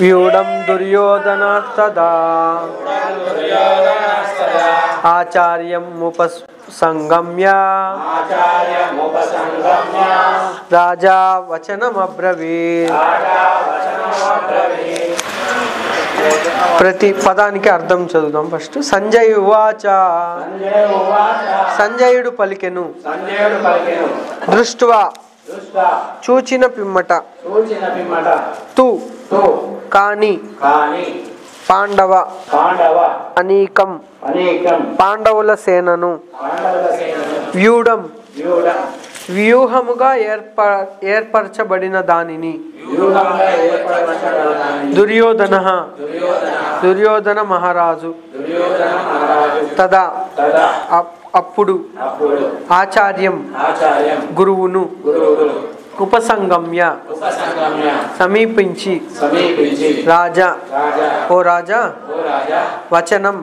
వ్యూఢం దుర్యోధనస్తదా ఆచార్యం ఉపసంగమ్య రాజా వచనమబ్రవీత్. ప్రతి పదానికి అర్థం చదువుదాం. ఫస్ట్ సంజయ్ ఉవాచ, సంజయుడు పలికెను, దృష్ట్వా చూచిన పిమ్మట, తు కాని పాండవ అనేకం పాండవుల సేనను వ్యూఢం వ్యూహముగా ఏర్పరచబడిన దానిని దుర్యోధన మహారాజు తదా అప్పుడు ఆచార్యం గురువును ఉపసంగమ్య సమీపించి రాజా ఓ రాజా వచనం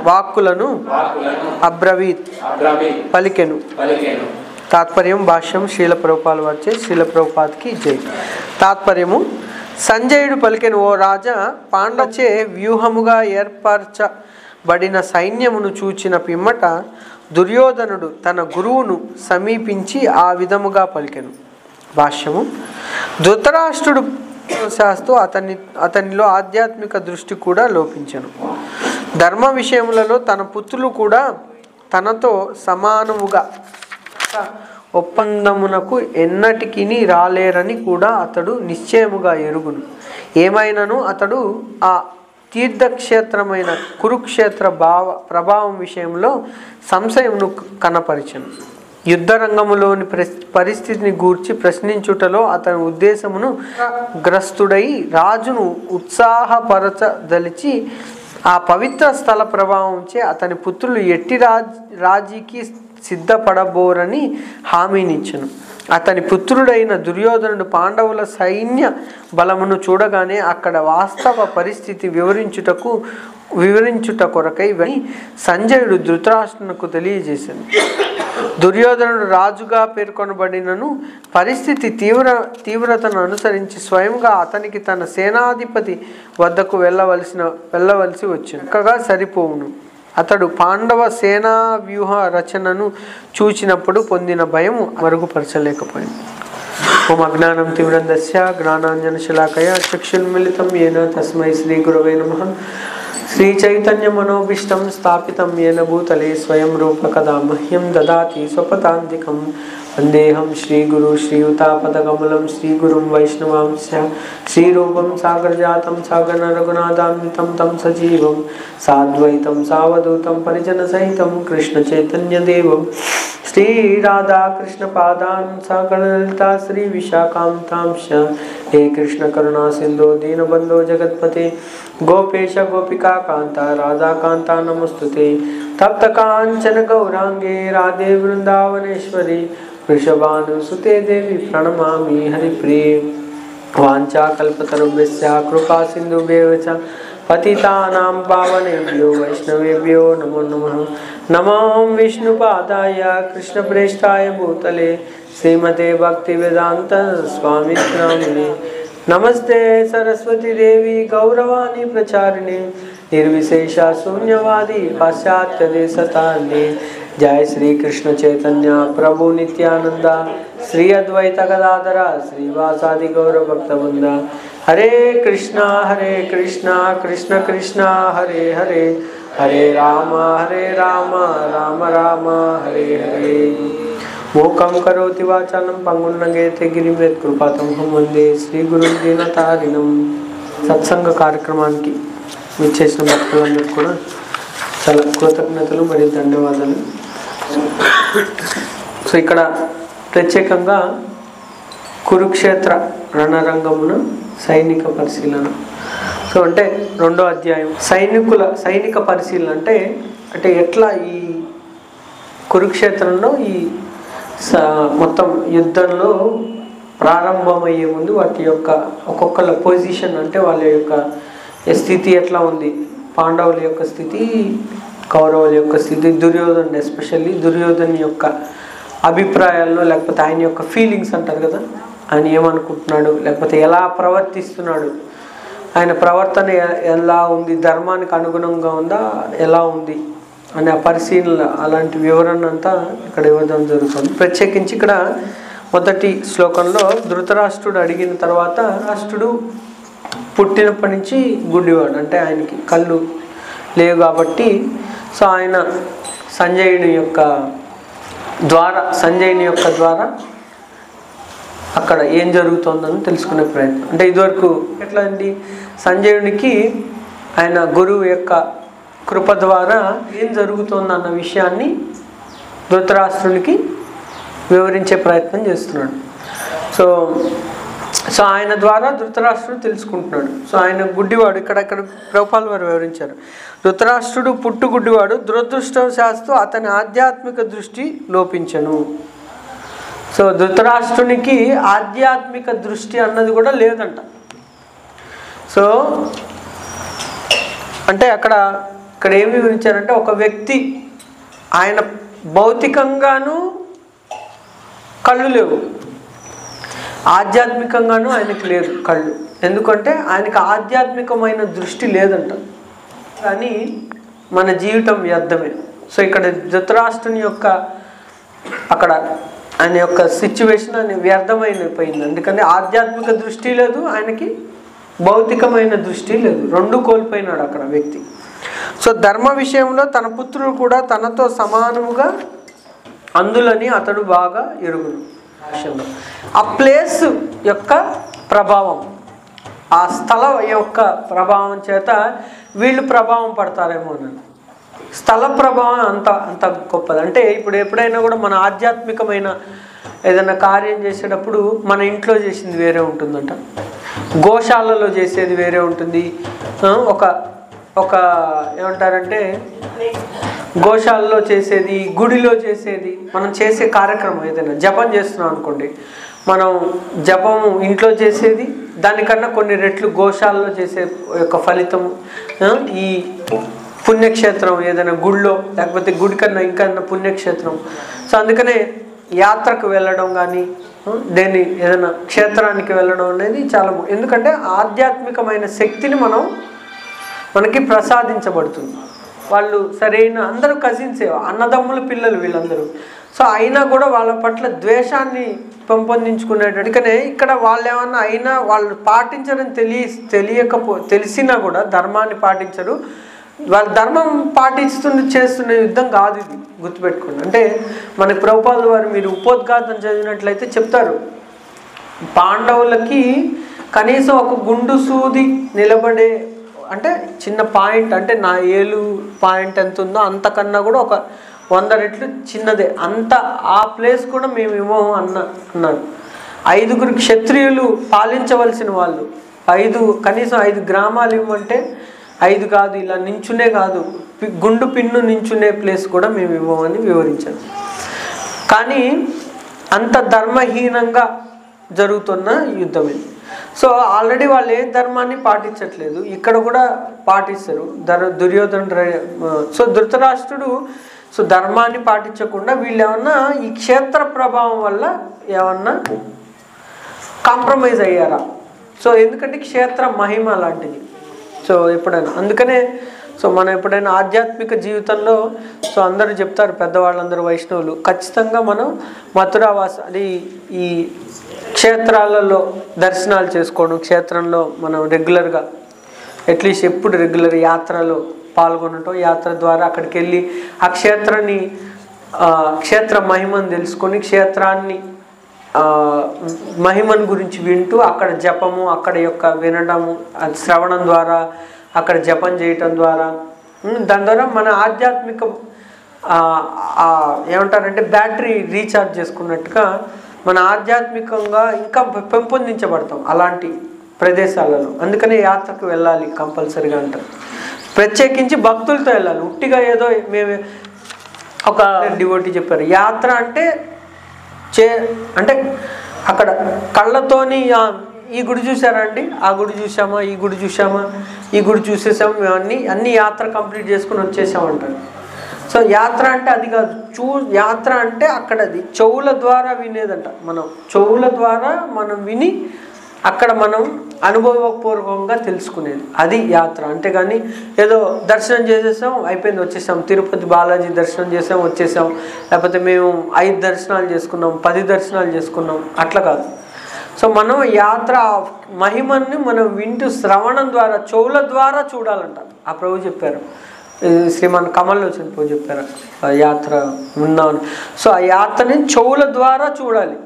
వాక్కులను అబ్రవీత్ పలికెను. తాత్పర్యం భాష్యం శ్రీల ప్రభుపాల వచ్చే శ్రీల ప్రభుపాద్కి జై. తాత్పర్యము సంజయుడు పలికెను, ఓ రాజా, పాండవచే వ్యూహముగా ఏర్పరచబడిన సైన్యమును చూచిన పిమ్మట దుర్యోధనుడు తన గురువును సమీపించి ఆ విధముగా పలికెను. భాష్యము ధృతరాష్ట్రుడు శాస్త్రం అతనిలో ఆధ్యాత్మిక దృష్టి కూడా లోపించెను. ధర్మ విషయములలో తన పుత్రులు కూడా తనతో సమానముగా ఒప్పందమునకు ఎన్నటికి రాలేరని కూడా అతడు నిశ్చయముగా ఎరుగును. ఏమైనను అతడు ఆ తీర్థక్షేత్రమైన కురుక్షేత్ర ప్రభావం విషయంలో సంశయమును కనపరిచెను. యుద్ధరంగములోని పరిస్థితిని గూర్చి ప్రశ్నించుటలో అతని ఉద్దేశమును గ్రస్తుడై రాజును ఉత్సాహపరచదలిచి ఆ పవిత్ర స్థల ప్రభావంచే అతని పుత్రులు ఎట్టి రాజీకి సిద్ధపడబోరని హామీనిచ్చెను. అతని పుత్రుడైన దుర్యోధనుడు పాండవుల సైన్య బలమును చూడగానే అక్కడ వాస్తవ పరిస్థితి వివరించుట కొరకై సంజయుడు ధృతరాష్ట్రునకు తెలియజేశాను. దుర్యోధనుడు రాజుగా పేర్కొనబడినను పరిస్థితి తీవ్రతను అనుసరించి స్వయంగా అతనికి తన సేనాధిపతి వద్దకు వెళ్ళవలసి వచ్చింది. చక్కగా సరిపోవును. అతడు పాండవ సేనా వ్యూహ రచనను చూచినప్పుడు పొందిన భయం మరుగుపరచలేకపోయింది. ఓం అజ్ఞానం తిమిరంధస్య జ్ఞానాంజనశలాకయ చక్షుర్మిళితం యేన తస్మై శ్రీ గురవే నమః. శ్రీ చైతన్య మనోభీష్టం స్థాపితం యేన భూతలే స్వయం రూప కదా మహ్యం దదాతి స్వపదాంతికం. వందేహం శ్రీగురు శ్రీయుతాపదకమలం శ్రీగురుం వైష్ణవాంశ శ్రీరూపం సాగరజాతం సాగర రఘునాథాన్వితం తం సజీవం సాద్వైతం సావధూతం పరిజన సహితం కృష్ణ చైతన్య దేవం శ్రీ రాధా కృష్ణ పాదాన్ సాగర లలితా శ్రీ విశాఖాంతాంశ. హే కృష్ణ కరుణా సింధో దీనబంధో జగత్పతే గోపేశ గోపికా కాంత రాధాకాంత నమస్తుతే. తప్త కాంచన గౌరాంగే రాధే బృందావనేశ్వరి వృషభానుసుతే దేవి ప్రణమామి హరిప్రియ. వాంఛాకల్పతరుభ్యశ్చ కృపా సింధుభ్యో చ పతితానాం పావనేభ్యో వైష్ణవేభ్యో నమో నమః. నమో విష్ణుపాదాయ కృష్ణప్రేష్ఠాయ భూతలే శ్రీమతే భక్తివేదాంత స్వామినే నామినే. నమస్తే సరస్వతి దేవి గౌరవాణి ప్రచారిణి నిర్విశేష శూన్యవాది పాశ్చాత్య దేశతారిణి. जय श्री कृष्ण चैतन्य प्रभु नित्यानंद श्री अद्वैत गदाधर श्रीवासादि गौर भक्तवृंद. हरे कृष्णा कृष्ण कृष्ण हरे हरे हरे राम राम राम हरे हरे. मूकं करोति वाचालं पंगुन्नगेते गिरिं यत्कृपातमहं वन्दे श्री गुरुं दीनतारिणं. సత్సంగ కార్యక్రమానికి విచ్చేసిన భక్తులందరికీ కూడా చాలా కృతజ్ఞతలు మరియు ధన్యవాదాలు. సో ఇక్కడ ప్రత్యేకంగా కురుక్షేత్ర రణరంగమున సైనిక పరిశీలన. సో అంటే 2వ అధ్యాయం సైనిక పరిశీలన అంటే ఎట్లా ఈ కురుక్షేత్రంలో ఈ మొత్తం యుద్ధంలో ప్రారంభమయ్యే ముందు వాటి యొక్క ఒక్కొక్కళ్ళ పొజిషన్ అంటే వాళ్ళ యొక్క స్థితి ఎట్లా ఉంది, పాండవుల యొక్క స్థితి, కౌరవుల యొక్క స్థితి, దుర్యోధన్ ఎస్పెషల్లీ దుర్యోధన్ యొక్క అభిప్రాయాల్లో లేకపోతే ఆయన యొక్క ఫీలింగ్స్ అంటారు కదా, ఆయన ఏమనుకుంటున్నాడు, లేకపోతే ఎలా ప్రవర్తిస్తున్నాడు, ఆయన ప్రవర్తన ఎలా ఉంది, ధర్మానికి అనుగుణంగా ఉందా, ఎలా ఉంది అనే ఆ పరిశీలన, అలాంటి వివరణ అంతా ఇక్కడ ఇవ్వడం జరుగుతుంది. ప్రత్యేకించి ఇక్కడ మొదటి శ్లోకంలో ధృతరాష్ట్రుడు అడిగిన తర్వాత, రాష్ట్రుడు పుట్టినప్పటి నుంచి గుడ్డివాడు, అంటే ఆయనకి కళ్ళు లేవు కాబట్టి, సో ఆయన సంజయుని యొక్క ద్వారా అక్కడ ఏం జరుగుతుందని తెలుసుకునే ప్రయత్నం. అంటే ఇదివరకు ఎట్లా అండి, సంజయునికి ఆయన గురువు యొక్క కృప ద్వారా ఏం జరుగుతుందన్న విషయాన్ని ధృతరాష్ట్రునికి వివరించే ప్రయత్నం చేస్తున్నాడు. సో ఆయన ద్వారా ధృతరాష్ట్రుడు తెలుసుకుంటున్నాడు. సో ఆయన గుడ్డివాడు, ఇక్కడ ప్రభుపాల్ వారు వివరించారు. ధృతరాష్ట్రుడు పుట్టు గుడ్డివాడు, దురదృష్టవశాత్తు అతని ఆధ్యాత్మిక దృష్టి లోపించను. సో ధృతరాష్ట్రునికి ఆధ్యాత్మిక దృష్టి అన్నది కూడా లేదంట. సో అంటే ఇక్కడ ఏమి వివరించారంటే, ఒక వ్యక్తి ఆయన భౌతికంగాను కళ్ళు లేవు, ఆధ్యాత్మికంగాను ఆయనకు లేదు కళ్ళు. ఎందుకంటే ఆయనకు ఆధ్యాత్మికమైన దృష్టి లేదంట. కానీ మన జీవితం వ్యర్థమే. సో ఇక్కడ ధృతరాష్ట్రుని యొక్క అక్కడ ఆయన యొక్క సిచ్యువేషన్ అని వ్యర్థమైపోయింది. అందుకని ఆధ్యాత్మిక దృష్టి లేదు, ఆయనకి భౌతికమైన దృష్టి లేదు, రెండు కోల్పోయినాడు అక్కడ వ్యక్తి. సో ధర్మ విషయంలో తన పుత్రుడు కూడా తనతో సమానముగా అందులని అతడు బాగా ఎరుగును. ఆ ప్లేస్ యొక్క ప్రభావం, ఆ స్థలం యొక్క ప్రభావం చేత వీళ్ళు ప్రభావం పడతారేమో అని. స్థల ప్రభావం అంత గొప్పది. అంటే ఇప్పుడు ఎప్పుడైనా కూడా మన ఆధ్యాత్మికమైన ఏదైనా కార్యం చేసేటప్పుడు మన ఇంట్లో చేసింది వేరే ఉంటుందంట, గోశాలలో చేసేది వేరే ఉంటుంది. ఒక ఏమంటారంటే గోశాలలో చేసేది, గుడిలో చేసేది, మనం చేసే కార్యక్రమం ఏదైనా జపం చేస్తున్నాం అనుకోండి, మనం జపం ఇంట్లో చేసేది దానికన్నా కొన్ని రెట్లు గోశాలలో చేసే యొక్క ఫలితం, ఈ పుణ్యక్షేత్రం ఏదైనా గుడిలో, లేకపోతే గుడి కన్నా ఇంకన్నా పుణ్యక్షేత్రం. సో అందుకనే యాత్రకు వెళ్ళడం కానీ దేని ఏదైనా క్షేత్రానికి వెళ్ళడం అనేది చాలా, ఎందుకంటే ఆధ్యాత్మికమైన శక్తిని మనకి ప్రసాదించబడుతుంది. వాళ్ళు సరైన అందరూ కజిన్సే, అన్నదమ్ముల పిల్లలు వీళ్ళందరూ. సో అయినా కూడా వాళ్ళ పట్ల ద్వేషాన్ని పెంపొందించుకునేటట్టుగానే ఇక్కడ వాళ్ళు ఏమన్నా అయినా వాళ్ళు పాటించరని తెలిసినా కూడా ధర్మాన్ని పాటించరు. వాళ్ళు ధర్మం చేస్తున్న యుద్ధం కాదు ఇది, గుర్తుపెట్టుకోండి. అంటే మనకి ప్రభుపాదుల వారు మీరు ఉపోద్ఘాతం చదివినట్లయితే చెప్తారు, పాండవులకి కనీసం ఒక గుండు సూది నిలబడే, అంటే చిన్న పాయింట్, అంటే నా ఏలు పాయింట్ ఎంత ఉందో అంతకన్నా కూడా ఒక 100 రెట్లు చిన్నదే, అంత ఆ ప్లేస్ కూడా మేము ఇవ్వము అన్నారు. 5 క్షత్రియులు పాలించవలసిన వాళ్ళు, కనీసం 5 గ్రామాలు ఇవ్వమంటే 5 కాదు, ఇలా నించునే కాదు, గుండు పిన్ను నించునే ప్లేస్ కూడా మేము ఇవ్వమని వివరించారు. కానీ అంత ధర్మహీనంగా జరుగుతున్న యుద్ధం ఇది. సో ఆల్రెడీ వాళ్ళు ఏ ధర్మాన్ని పాటించట్లేదు, ఇక్కడ కూడా పాటిస్తారు దుర్యోధనుడు. సో ధృతరాష్ట్రుడు సో ధర్మాన్ని పాటించకుండా వీళ్ళు ఏమన్నా ఈ క్షేత్ర ప్రభావం వల్ల ఏమన్నా కాంప్రమైజ్ అయ్యారా? సో ఎందుకంటే క్షేత్ర మహిమ లాంటిది. సో ఎప్పుడైనా అందుకనే సో మనం ఎప్పుడైనా ఆధ్యాత్మిక జీవితంలో సో అందరూ చెప్తారు, పెద్దవాళ్ళందరూ వైష్ణవులు, ఖచ్చితంగా మనం మథురావాస అది ఈ క్షేత్రాలలో దర్శనాలు చేసుకోవడం, క్షేత్రంలో మనం రెగ్యులర్గా అట్లీస్ట్ ఎప్పుడు రెగ్యులర్ యాత్రలో పాల్గొనటం, యాత్ర ద్వారా అక్కడికి వెళ్ళి ఆ క్షేత్ర మహిమను తెలుసుకొని క్షేత్రాన్ని మహిమను గురించి వింటూ అక్కడ జపము, అక్కడ యొక్క వినడము, శ్రవణం ద్వారా అక్కడ జపం చేయటం ద్వారా దాని ద్వారా మన ఆధ్యాత్మిక ఏమంటారంటే బ్యాటరీ రీఛార్జ్ చేసుకున్నట్టుగా మన ఆధ్యాత్మికంగా ఇంకా పెంపొందించబడతాం అలాంటి ప్రదేశాలలో. అందుకనే యాత్రకు వెళ్ళాలి కంపల్సరీగా అంటారు. ప్రత్యేకించి భక్తులతో వెళ్ళాలి, ఉట్టిగా ఏదో మేము ఒక డివోటీ చెప్పారు, యాత్ర అంటే అంటే అక్కడ కళ్ళతోని ఈ గుడి చూసారా అండి, ఆ గుడి చూసామా, ఈ గుడి చూసామా, ఈ గుడి చూసేసాము, మేము అన్ని యాత్ర కంప్లీట్ చేసుకుని వచ్చేసామంటారు. సో యాత్ర అంటే అది కాదు, యాత్ర అంటే అక్కడది చెవుల ద్వారా వినేదంట. మనం చెవుల ద్వారా మనం విని అక్కడ మనం అనుభవపూర్వకంగా తెలుసుకునేది, అది యాత్ర. అంతేగాని ఏదో దర్శనం చేసేసాం అయిపోయింది వచ్చేసాం, తిరుపతి బాలాజీ దర్శనం చేసాం వచ్చేసాం, లేకపోతే మేము 5 దర్శనాలు చేసుకున్నాం 10 దర్శనాలు చేసుకున్నాం, అట్లా కాదు. సో మనం యాత్ర మహిమని మనం వింటూ శ్రవణం ద్వారా చెవుల ద్వారా చూడాలంట. ఆ ప్రభు చెప్పారు, శ్రీమాన్ కమల్లోచన్ ప్రభు చెప్పారు యాత్ర ఉన్నాను. సో ఆ యాత్రని చెవుల ద్వారా చూడాలి.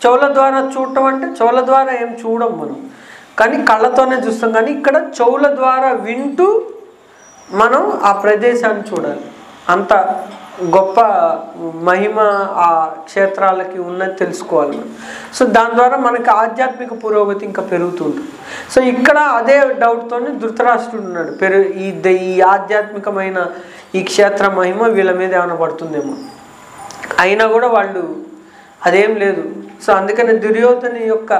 చెవుల ద్వారా చూడటం అంటే చెవుల ద్వారా ఏం చూడం మనం, కానీ కళ్ళతోనే చూస్తాం. కానీ ఇక్కడ చెవుల ద్వారా వింటూ మనం ఆ ప్రదేశాన్ని చూడాలి. అంత గొప్ప మహిమ ఆ క్షేత్రాలకి ఉన్నది తెలుసుకోవాలి మనం. సో దాని ద్వారా మనకి ఆధ్యాత్మిక పురోగతి ఇంకా పెరుగుతుంటుంది. సో ఇక్కడ అదే డౌట్తోనే ధృతరాష్ట్రుడు ఉన్నాడు, ఈ ఆధ్యాత్మికమైన ఈ క్షేత్ర మహిమ వీళ్ళ మీద ఏమైనా పడుతుందేమో, అయినా కూడా వాళ్ళు అదేం లేదు. సో అందుకని దుర్యోధను యొక్క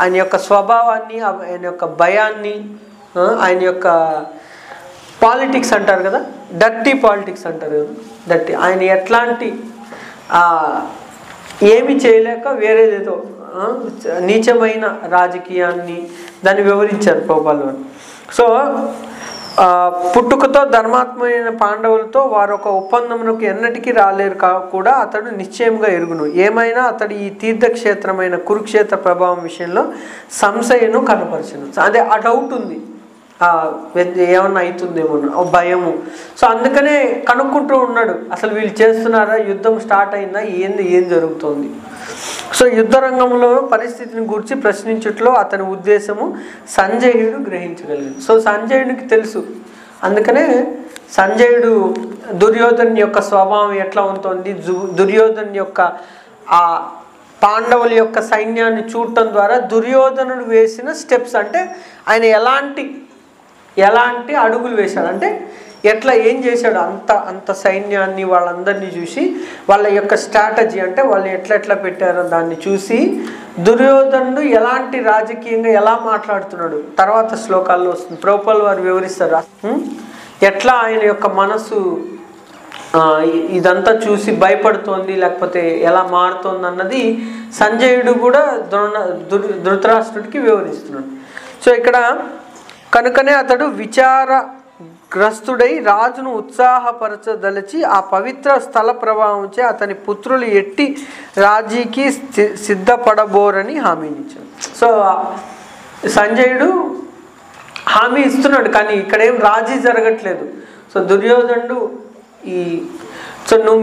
ఆయన యొక్క స్వభావాన్ని, ఆయన యొక్క భయాన్ని, ఆయన యొక్క పాలిటిక్స్ అంటారు కదా, డర్టీ పాలిటిక్స్ అంటారు కదా, డర్టీ, ఆయన ఎట్లాంటి ఏమి చేయలేక వేరేదేదో నీచమైన రాజకీయాన్ని దాన్ని వివరించారు ప్రభుపాల్ వారు. సో పుట్టుకతో ధర్మాత్మైన పాండవులతో వారు ఒక ఒప్పందమునకు ఎన్నటికీ రాలేరు కూడా అతడు నిశ్చయంగా ఎరుగును. ఏమైనా అతడు ఈ తీర్థక్షేత్రమైన కురుక్షేత్ర ప్రభావం విషయంలో సంశయను కనపరచను. అదే ఆ డౌట్ ఉంది, ఏమన్నా అవుతుందేమో భయము. సో అందుకనే కనుక్కుంటూ ఉన్నాడు, అసలు వీళ్ళు చేస్తున్నారా, యుద్ధం స్టార్ట్ అయిందా, ఏం జరుగుతుంది. సో యుద్ధ రంగంలో పరిస్థితిని గురించి ప్రశ్నించుట్లో అతని ఉద్దేశము సంజయుడు గ్రహించగలిగాడు. సో సంజయుడికి తెలుసు, అందుకనే సంజయుడు దుర్యోధను యొక్క స్వభావం ఎట్లా ఉంటుంది, దుర్యోధను యొక్క ఆ పాండవుల యొక్క సైన్యాన్ని చూడటం ద్వారా దుర్యోధనుడు వేసిన స్టెప్స్, అంటే ఆయన ఎలాంటి అడుగులు వేశాడు, అంటే ఎట్లా ఏం చేశాడు, అంత సైన్యాన్ని వాళ్ళందరినీ చూసి వాళ్ళ యొక్క స్ట్రాటజీ, అంటే వాళ్ళు ఎట్లా పెట్టారో దాన్ని చూసి దుర్యోధనుడు ఎలాంటి రాజకీయంగా ఎలా మాట్లాడుతున్నాడు తర్వాత శ్లోకాల్లో వస్తుంది. ప్రభుపాల్ వారు వివరిస్తారు ఎట్లా ఆయన యొక్క మనసు ఇదంతా చూసి భయపడుతోంది లేకపోతే ఎలా మారుతోంది అన్నది సంజయుడు కూడా ధృతరాష్ట్రుడికి వివరిస్తున్నాడు. సో ఇక్కడ కనుకనే అతడు విచారగ్రస్తుడై రాజును ఉత్సాహపరచదలిచి ఆ పవిత్ర స్థల ప్రభావంచే అతని పుత్రులు ఎట్టి రాజీకి సిద్ధపడబోరని హామీనిచ్చాడు. సో సంజయుడు హామీ ఇస్తున్నాడు, కానీ ఇక్కడేం రాజీ జరగట్లేదు. సో దుర్యోధనుడు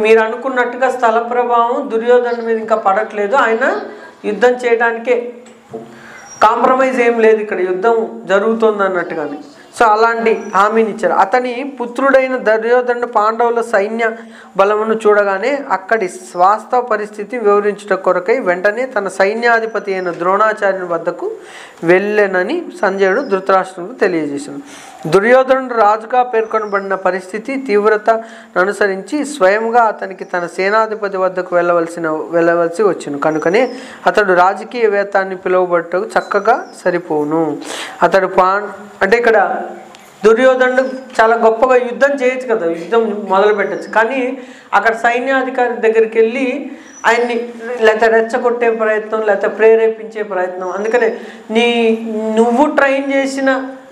మీరు అనుకున్నట్టుగా స్థల ప్రభావం దుర్యోధను మీద ఇంకా పడట్లేదు, ఆయన యుద్ధం చేయడానికే, కాంప్రమైజ్ ఏం లేదు, ఇక్కడ యుద్ధం జరుగుతుంది అన్నట్టుగానే. సో అలాంటి హామీని ఇచ్చారు. అతని పుత్రుడైన దుర్యోధనుడు పాండవుల సైన్య బలమును చూడగానే అక్కడి వాస్తవ పరిస్థితి వివరించుట కొరకై వెంటనే తన సైన్యాధిపతి అయిన ద్రోణాచార్యుని వద్దకు వెళ్ళెనని సంజయుడు ధృతరాష్ట్రునికి తెలియజేశాడు. దుర్యోధనుడు రాజుగా పేర్కొనబడిన పరిస్థితి తీవ్రతను అనుసరించి స్వయంగా అతనికి తన సేనాధిపతి వద్దకు వెళ్ళవలసి వచ్చును. కనుకనే అతడు రాజకీయవేత్తాన్ని పిలువబట్టకు చక్కగా సరిపోను. అతడు అంటే ఇక్కడ దుర్యోధనుడు చాలా గొప్పగా యుద్ధం చేయొచ్చు కదా, యుద్ధం మొదలు పెట్టచ్చు, కానీ అక్కడ సైన్యాధికారి దగ్గరికి వెళ్ళి ఆయన్ని లేకపోతే రెచ్చగొట్టే ప్రయత్నం లేకపోతే ప్రేరేపించే ప్రయత్నం. అందుకనే నువ్వు ట్రైన్ చేసిన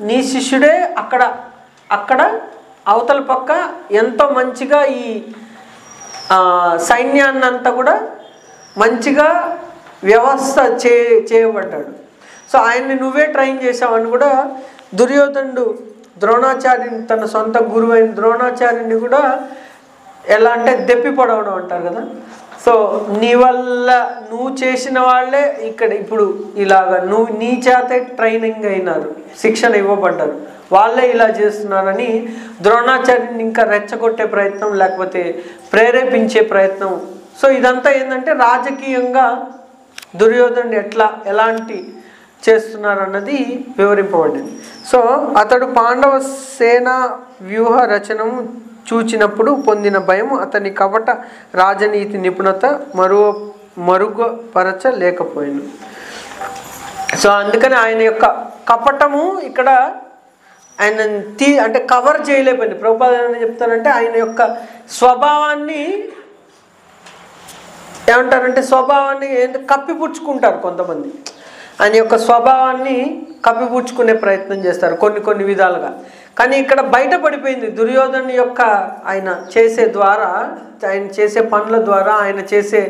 నీ శిష్యుడే అక్కడ అవతల పక్క ఎంతో మంచిగా ఈ సైన్యాన్ని అంతా కూడా మంచిగా వ్యవస్థ చేయబడ్డాడు. సో ఆయన్ని నువ్వే ట్రైన్ చేసావని కూడా దుర్యోధనుడు ద్రోణాచార్యుని, తన సొంత గురువు అయిన ద్రోణాచార్యుని కూడా ఎలా అంటే దెప్పి పడవడం అంటారు కదా. సో నీ వల్ల నువ్వు చేసిన వాళ్ళే ఇక్కడ ఇప్పుడు ఇలాగా నీ చేతే ట్రైనింగ్ అయినారు, శిక్షణ ఇవ్వబడ్డారు, వాళ్ళే ఇలా చేస్తున్నారని ద్రోణాచార్యుని ఇంకా రెచ్చగొట్టే ప్రయత్నం లేకపోతే ప్రేరేపించే ప్రయత్నం. సో ఇదంతా ఏంటంటే రాజకీయంగా దుర్యోధనుడు ఎలాంటి చేస్తున్నారు అన్నది వివరింపబడింది. సో అతడు పాండవ సేన వ్యూహ రచనము చూచినప్పుడు పొందిన భయం అతని కపట రాజనీతి నిపుణత మరుగుపరచలేకపోయింది. సో అందుకని ఆయన యొక్క కపటము ఇక్కడ ఆయన అంటే కవర్ చేయలేకపోయింది. ప్రభుపాద ఏమని చెప్తారంటే ఆయన యొక్క స్వభావాన్ని ఏమంటారంటే స్వభావాన్ని కప్పిపుచ్చుకుంటారు కొంతమంది. ఆయన యొక్క స్వభావాన్ని కప్పిపుచ్చుకునే ప్రయత్నం చేస్తారు కొన్ని విధాలుగా. కానీ ఇక్కడ బయటపడిపోయింది దుర్యోధను యొక్క ఆయన చేసే ద్వారా, ఆయన చేసే పనుల ద్వారా, ఆయన చేసే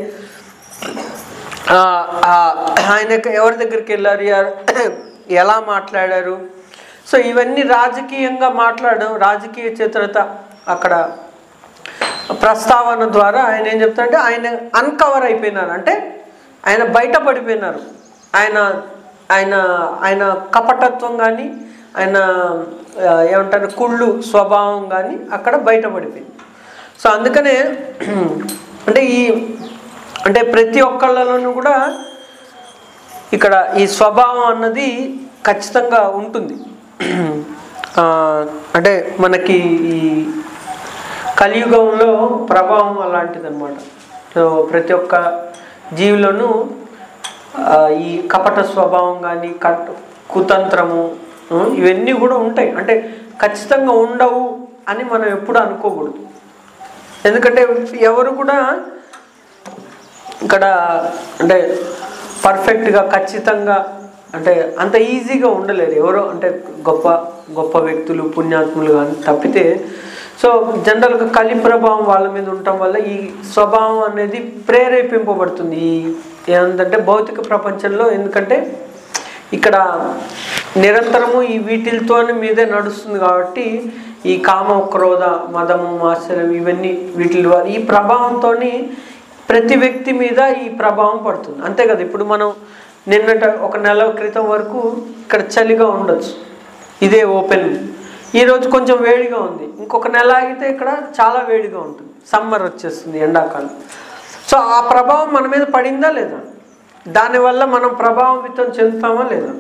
ఆయన ఎవరి దగ్గరికి వెళ్ళారు, ఎలా మాట్లాడారు. సో ఇవన్నీ రాజకీయంగా మాట్లాడడం, రాజకీయ చిత్రత అక్కడ ప్రస్తావన ద్వారా ఆయన ఏం చెప్తారంటే ఆయన అన్కవర్ అయిపోయినారు, అంటే ఆయన బయటపడిపోయినారు. ఆయన ఆయన ఆయన కపటత్వం కానీ, ఆయన ఏమంటారు కుళ్ళు స్వభావం కానీ అక్కడ బయటపడిపోయింది. సో అందుకనే అంటే ప్రతి ఒక్కళ్ళలోనూ కూడా ఇక్కడ ఈ స్వభావం అన్నది ఖచ్చితంగా ఉంటుంది. అంటే మనకి ఈ కలియుగంలో ప్రభావం అలాంటిది అనమాట. సో ప్రతి ఒక్క జీవిలోనూ ఈ కపట స్వభావం కానీ కుతంత్రము ఇవన్నీ కూడా ఉంటాయి. అంటే ఖచ్చితంగా ఉండవు అని మనం ఎప్పుడు అనుకోకూడదు. ఎందుకంటే ఎవరు కూడా ఇక్కడ అంటే పర్ఫెక్ట్గా ఖచ్చితంగా అంటే అంత ఈజీగా ఉండలేరు ఎవరో, అంటే గొప్ప గొప్ప వ్యక్తులు పుణ్యాత్ములు కానీ తప్పితే. సో జనరల్గా కలి ప్రభావం వాళ్ళ మీద ఉండటం వల్ల ఈ స్వభావం అనేది ప్రేరేపింపబడుతుంది ఈ ఏంటంటే భౌతిక ప్రపంచంలో. ఎందుకంటే ఇక్కడ నిరంతరము ఈ వీటితో మీదే నడుస్తుంది కాబట్టి ఈ కామ క్రోధ మదము మాత్సర్యం ఇవన్నీ వీటి ద్వారా ఈ ప్రభావంతో ప్రతి వ్యక్తి మీద ఈ ప్రభావం పడుతుంది. అంతే కదా. ఇప్పుడు మనం నిన్నట ఒక నెల క్రితం వరకు ఇక్కడ చలిగా ఉండొచ్చు, ఇదే ఓపెన్. ఈరోజు కొంచెం వేడిగా ఉంది, ఇంకొక నెల ఆగితే ఇక్కడ చాలా వేడిగా ఉంటుంది, సమ్మర్ వచ్చేస్తుంది, ఎండాకాలం. సో ఆ ప్రభావం మన మీద పడిందా లేదా, దానివల్ల మనం ప్రభావితం చెందుతామా లేదా.